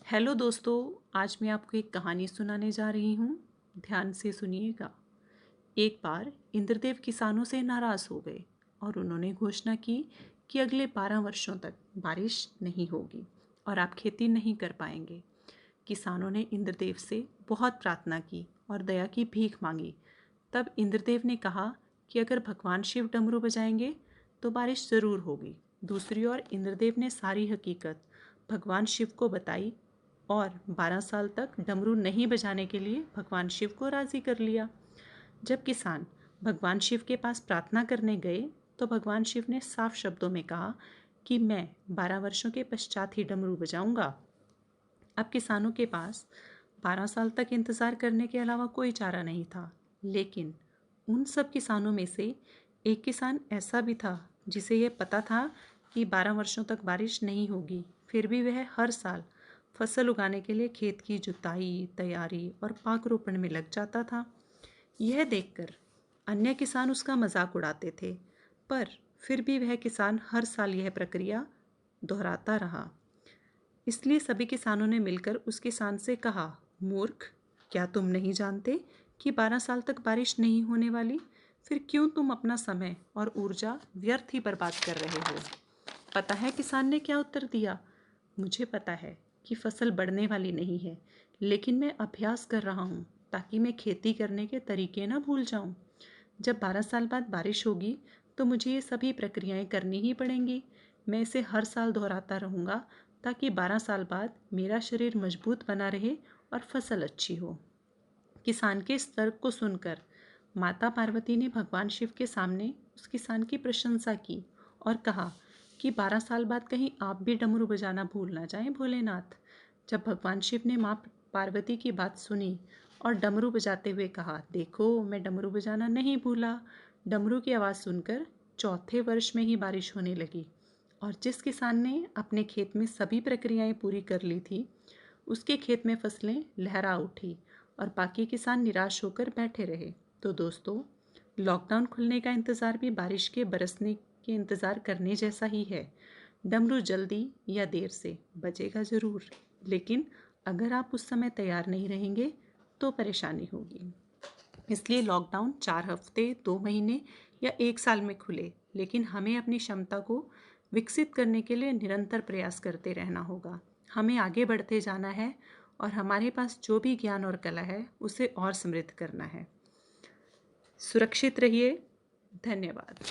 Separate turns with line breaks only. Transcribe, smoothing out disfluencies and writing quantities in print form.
Hello दोस्तों, आज मैं आपको एक कहानी सुनाने जा रही हूँ। ध्यान से सुनिएगा। एक बार इंद्रदेव किसानों से नाराज़ हो गए और उन्होंने घोषणा की कि अगले 12 वर्षों तक बारिश नहीं होगी और आप खेती नहीं कर पाएंगे। किसानों ने इंद्रदेव से बहुत प्रार्थना की और दया की भीख मांगी। तब इंद्रदेव ने कहा कि अगर भगवान शिव डमरू बजाएंगे तो बारिश ज़रूर होगी। दूसरी ओर इंद्रदेव ने सारी हकीकत भगवान शिव को बताई और 12 साल तक डमरू नहीं बजाने के लिए भगवान शिव को राज़ी कर लिया। जब किसान भगवान शिव के पास प्रार्थना करने गए तो भगवान शिव ने साफ शब्दों में कहा कि मैं 12 वर्षों के पश्चात ही डमरू बजाऊंगा। अब किसानों के पास 12 साल तक इंतज़ार करने के अलावा कोई चारा नहीं था। लेकिन उन सब किसानों में से एक किसान ऐसा भी था जिसे यह पता था कि 12 वर्षों तक बारिश नहीं होगी। फिर भी वह हर साल फसल उगाने के लिए खेत की जुताई, तैयारी और पाक रोपण में लग जाता था। यह देखकर अन्य किसान उसका मजाक उड़ाते थे, पर फिर भी वह किसान हर साल यह प्रक्रिया दोहराता रहा। इसलिए सभी किसानों ने मिलकर उस किसान से कहा, मूर्ख, क्या तुम नहीं जानते कि 12 साल तक बारिश नहीं होने वाली? फिर क्यों तुम अपना समय और ऊर्जा व्यर्थ ही बर्बाद कर रहे हो? पता है किसान ने क्या उत्तर दिया? मुझे पता है कि फसल बढ़ने वाली नहीं है, लेकिन मैं अभ्यास कर रहा हूँ ताकि मैं खेती करने के तरीके ना भूल जाऊँ। जब 12 साल बाद बारिश होगी तो मुझे ये सभी प्रक्रियाएं करनी ही पड़ेंगी। मैं इसे हर साल दोहराता रहूँगा ताकि 12 साल बाद मेरा शरीर मजबूत बना रहे और फसल अच्छी हो। किसान के इस तर्क को सुनकर माता पार्वती ने भगवान शिव के सामने उस किसान की प्रशंसा की और कहा कि 12 साल बाद कहीं आप भी डमरू बजाना भूल ना जाएं भोलेनाथ। जब भगवान शिव ने माँ पार्वती की बात सुनी और डमरू बजाते हुए कहा, देखो मैं डमरू बजाना नहीं भूला। डमरू की आवाज़ सुनकर चौथे वर्ष में ही बारिश होने लगी और जिस किसान ने अपने खेत में सभी प्रक्रियाएं पूरी कर ली थी, उसके खेत में फसलें लहरा उठी और बाकी किसान निराश होकर बैठे रहे। तो दोस्तों, लॉकडाउन खुलने का इंतज़ार भी बारिश के बरसने के इंतज़ार करने जैसा ही है। डमरू जल्दी या देर से बजेगा ज़रूर, लेकिन अगर आप उस समय तैयार नहीं रहेंगे तो परेशानी होगी। इसलिए लॉकडाउन 4 हफ्ते, 2 महीने या 1 साल में खुले, लेकिन हमें अपनी क्षमता को विकसित करने के लिए निरंतर प्रयास करते रहना होगा। हमें आगे बढ़ते जाना है और हमारे पास जो भी ज्ञान और कला है उसे और समृद्ध करना है। सुरक्षित रहिए। धन्यवाद।